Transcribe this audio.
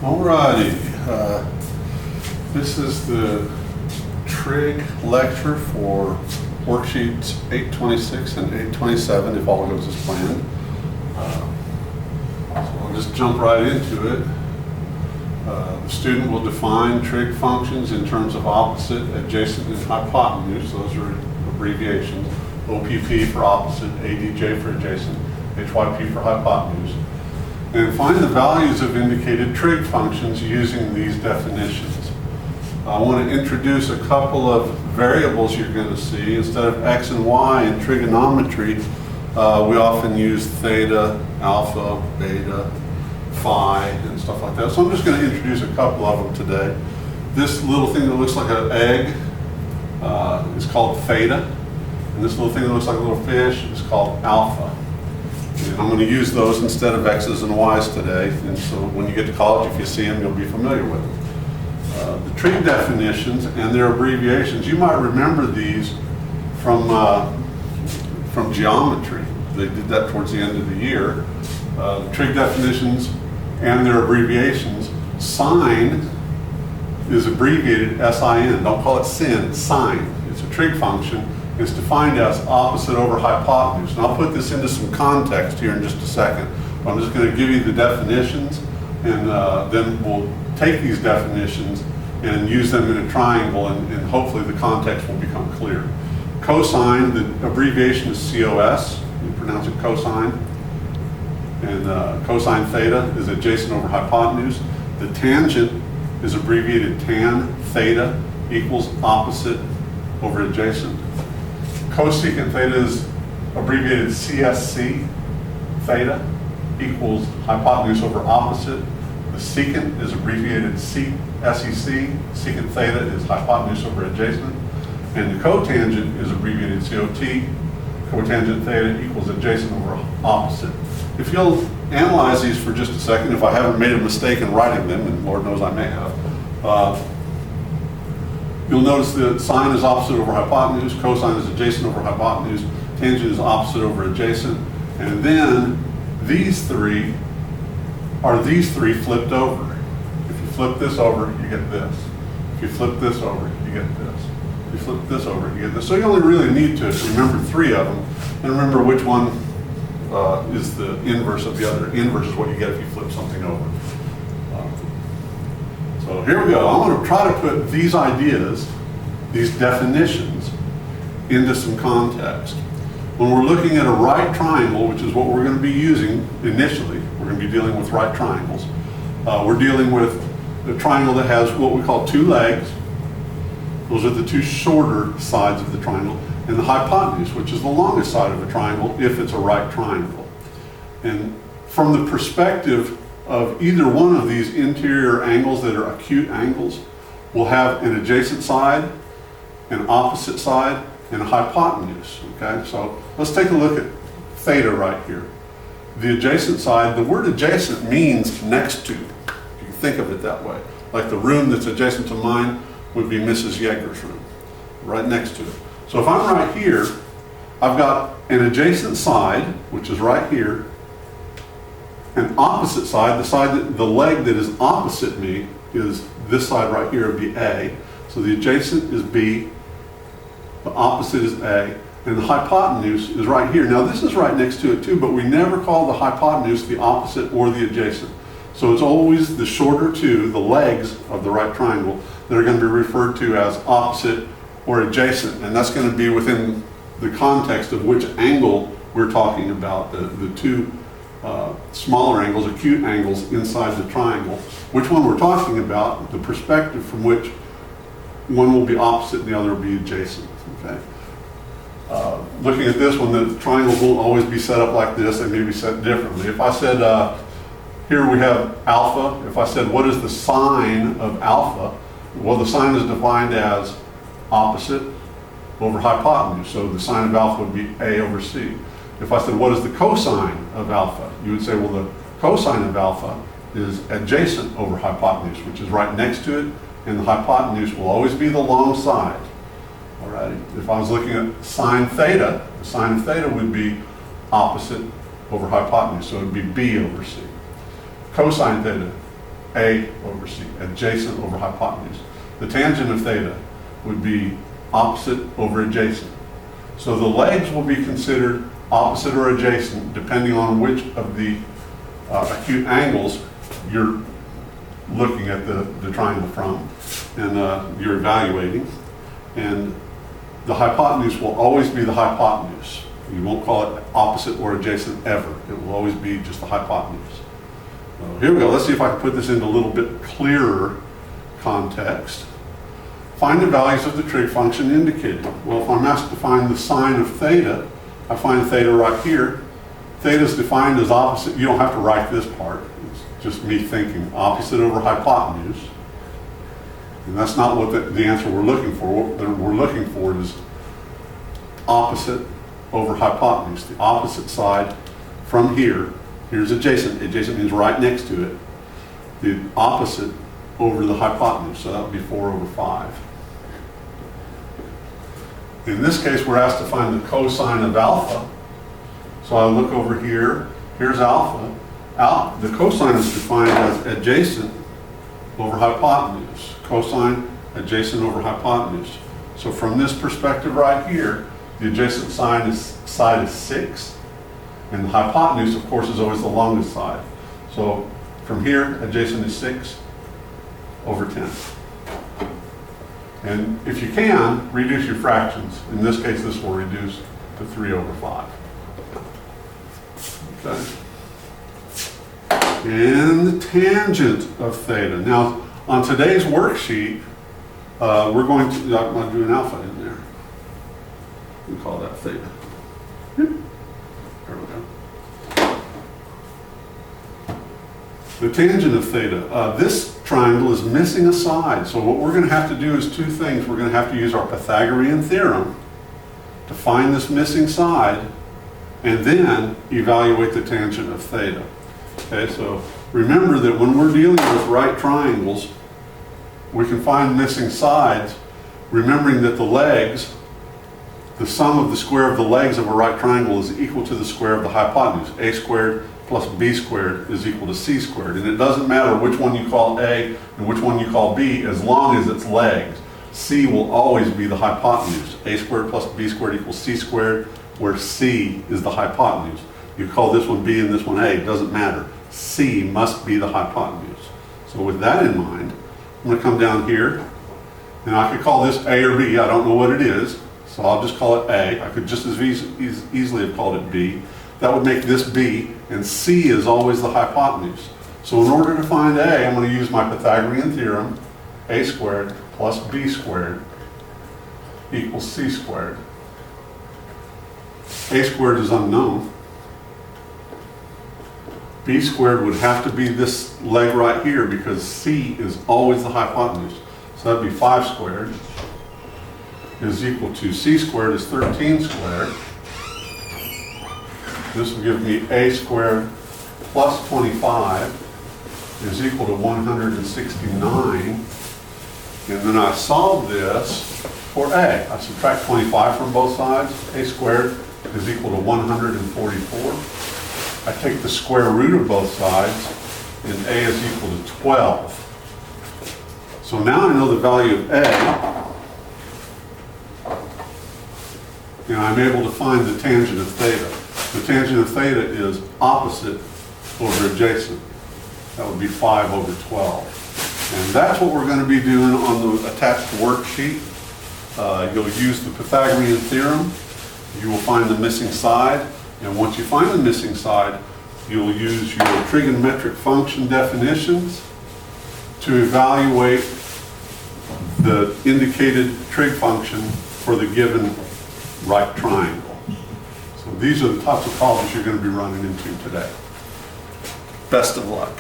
Alrighty, this is the Trig lecture for worksheets 826 and 827 if all goes as planned. So I'll just jump right into it. The student will define trig functions in terms of opposite, adjacent, and hypotenuse. Those are abbreviations. OPP for opposite, ADJ for adjacent, HYP for hypotenuse. And find the values of indicated trig functions using these definitions. I want to introduce a couple of variables you're going to see. Instead of x and y in trigonometry, we often use theta, alpha, beta, phi, and stuff like that. So I'm just going to introduce a couple of them today. This little thing that looks like an egg is called theta. And this little thing that looks like a little fish is called alpha. And I'm going to use those instead of x's and y's today. And so when you get to college, if you see them, you'll be familiar with them. The trig definitions and their abbreviations, you might remember these from geometry. They did that towards the end of the year. The trig definitions and their abbreviations. Sine is abbreviated SIN. Don't call it sin, sine. It's a trig function. It's defined as opposite over hypotenuse. And I'll put this into some context here in just a second. But I'm just going to give you the definitions, and then we'll take these definitions and use them in a triangle, and hopefully the context will become clear. Cosine, the abbreviation is COS. You pronounce it cosine. And cosine theta is adjacent over hypotenuse. The tangent is abbreviated tan theta equals opposite over adjacent. Cosecant theta is abbreviated CSC theta equals hypotenuse over opposite. The secant is abbreviated SEC. Secant theta is hypotenuse over adjacent. And the cotangent is abbreviated COT. Cotangent theta equals adjacent over opposite. If you'll analyze these for just a second, if I haven't made a mistake in writing them, and Lord knows I may have, you'll notice that sine is opposite over hypotenuse, cosine is adjacent over hypotenuse, tangent is opposite over adjacent, and then these three are these three flipped over. If you flip this over, you get this. If you flip this over, you get this. If you flip this over, you get this. So you only really need to remember three of them, and remember which one is the inverse of the other. Inverse is what you get if you flip something over. So here we go. I'm going to try to put these ideas, these definitions, into some context. When we're looking at a right triangle, which is what we're going to be using initially, we're going to be dealing with right triangles. We're dealing with a triangle that has what we call two legs. Those are the two shorter sides of the triangle. And the hypotenuse, which is the longest side of a triangle if it's a right triangle. And from the perspective of either one of these interior angles that are acute angles, we'll have an adjacent side, an opposite side, and a hypotenuse, okay? So let's take a look at theta right here. The adjacent side, the word adjacent means next to. You can think of it that way. Like the room that's adjacent to mine would be Mrs. Yeager's room, right next to it. So if I'm right here, I've got an adjacent side, which is right here, an opposite side, the leg that is opposite me is this side right here would be A. So the adjacent is B, the opposite is A, and the hypotenuse is right here. Now this is right next to it too, but we never call the hypotenuse the opposite or the adjacent. So it's always the shorter two, the legs of the right triangle, that are going to be referred to as opposite or adjacent, and that's going to be within the context of which angle we're talking about, the two smaller angles, acute angles inside the triangle. Which one we're talking about, the perspective from which one will be opposite and the other will be adjacent. Okay. Looking at this one, the triangles won't always be set up like this, they may be set differently. If I said, here we have alpha, if I said what is the sine of alpha, well the sine is defined as opposite over hypotenuse, so the sine of alpha would be A over C. If I said, what is the cosine of alpha? You would say, well, the cosine of alpha is adjacent over hypotenuse, which is right next to it, and the hypotenuse will always be the long side. All right. If I was looking at sine theta, the sine of theta would be opposite over hypotenuse, so it would be B over C. Cosine theta A over C, adjacent over hypotenuse. The tangent of theta would be opposite over adjacent. So the legs will be considered opposite or adjacent depending on which of the acute angles you're looking at the triangle from and you're evaluating. And the hypotenuse will always be the hypotenuse. You won't call it opposite or adjacent ever. It will always be just the hypotenuse. So here we go. Let's see if I can put this into a little bit clearer context. Find the values of the trig function indicated. Well, if I'm asked to find the sine of theta, I find theta right here. Theta is defined as opposite. You don't have to write this part. It's just me thinking. Opposite over hypotenuse. And that's not what the answer we're looking for. What we're looking for is opposite over hypotenuse. The opposite side from here. Here's adjacent. Adjacent means right next to it. The opposite over the hypotenuse. So that would be 4 over 5. In this case, we're asked to find the cosine of alpha. So I look over here. Here's alpha. The cosine is defined as adjacent over hypotenuse. Cosine adjacent over hypotenuse. So from this perspective right here, the adjacent side is 6. And the hypotenuse, of course, is always the longest side. So from here, adjacent is 6 over 10. And if you can, reduce your fractions. In this case, this will reduce to 3 over 5. Okay. And the tangent of theta. Now, on today's worksheet, we're going to, I'm going to do an alpha in there. We call that theta. There we go. The tangent of theta. This triangle is missing a side. So what we're going to have to do is two things. We're going to have to use our Pythagorean theorem to find this missing side and then evaluate the tangent of theta. Okay, so remember that when we're dealing with right triangles, we can find missing sides, remembering that the legs, the sum of the square of the legs of a right triangle is equal to the square of the hypotenuse. A squared plus b squared is equal to c squared. And it doesn't matter which one you call A and which one you call B, as long as it's legs. C will always be the hypotenuse. A squared plus b squared equals c squared, where c is the hypotenuse. You call this one B and this one A, it doesn't matter. C must be the hypotenuse. So with that in mind, I'm going to come down here, and I could call this A or B. I don't know what it is, so I'll just call it A. I could just as easily have called it B. That would make this B, and C is always the hypotenuse. So in order to find A, I'm going to use my Pythagorean theorem. A squared plus B squared equals C squared. A squared is unknown. B squared would have to be this leg right here because C is always the hypotenuse. So that'd be 5 squared is equal to C squared is 13 squared. This will give me A squared plus 25 is equal to 169. And then I solve this for A. I subtract 25 from both sides. A squared is equal to 144. I take the square root of both sides, and A is equal to 12. So now I know the value of A, and I'm able to find the tangent of theta. The tangent of theta is opposite over adjacent. That would be 5 over 12. And that's what we're going to be doing on the attached worksheet. You'll use the Pythagorean theorem. You will find the missing side. And once you find the missing side, you'll use your trigonometric function definitions to evaluate the indicated trig function for the given right triangle. So these are the types of problems you're going to be running into today. Best of luck.